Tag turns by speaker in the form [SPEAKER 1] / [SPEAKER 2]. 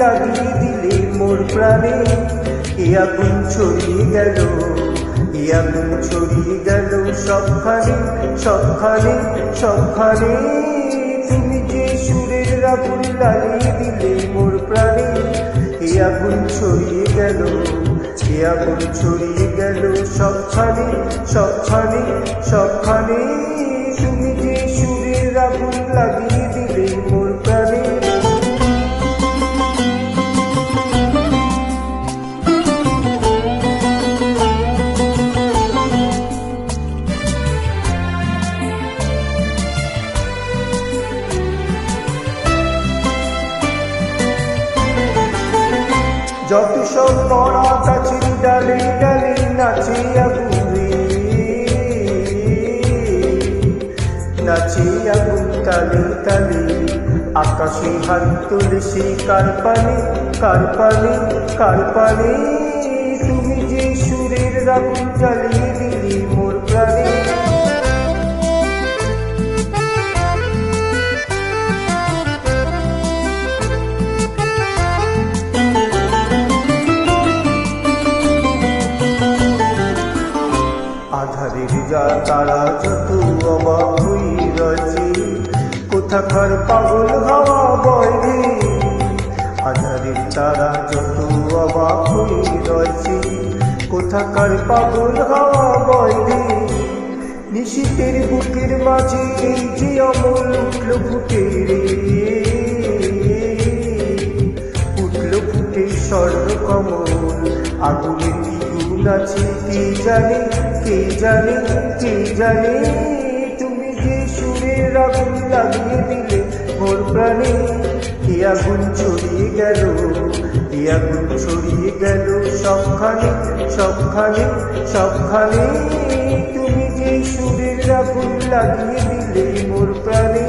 [SPEAKER 1] লাগিয়ে দিলে মোর প্রাণে, এ আগুন ছড়িয়ে গেল, এ আগুন ছড়িয়ে গেল সবখানে সবখানে সবখানে। তুমি যে সুরের আগুন লাগিয়ে দিলে মোর প্রাণে, এ আগুন ছড়িয়ে গেল, এ আগুন ছড়িয়ে গেল সবখানে সবখানে সবখানে। তুমি যে সুরের আগুন লাগিয়ে দিলে মোর প্রাণে। যত সব মরা গাছের ডালে ডালে নাচে আগুন রে, নাচে আগুন তালে তালে। আকাশে হাত তোলে সে কার পানে কার পানে কার পানে। তুমি যে সুরের আগুন জ্বালিয়ে দিলি মোর প্রাণে। আধারের যা তারা যত অবাক হই রয়েছে, কোথাকার পাগল হাওয়া বয় রে। আধারের তারা যত অবাক হই রয়েছে, কোথাকার পাগল হাওয়া বয় রে। নিশীথের বুকের মাঝে এই যে অমল উঠল ফুটে রে, উঠল ফুটে স্বর্ণকমল। আগুনের কি গুণ আছে কে জানে, কে জানে কে জানে। তুমি যে সুরের আগুন লাগিয়ে দিলে মোর প্রাণে, এ আগুন ছড়িয়ে গেল, এ আগুন ছড়িয়ে গেল সবখানে সবখানে সবখানে। তুমি যে সুরের আগুন লাগিয়ে দিলে মোর প্রাণে।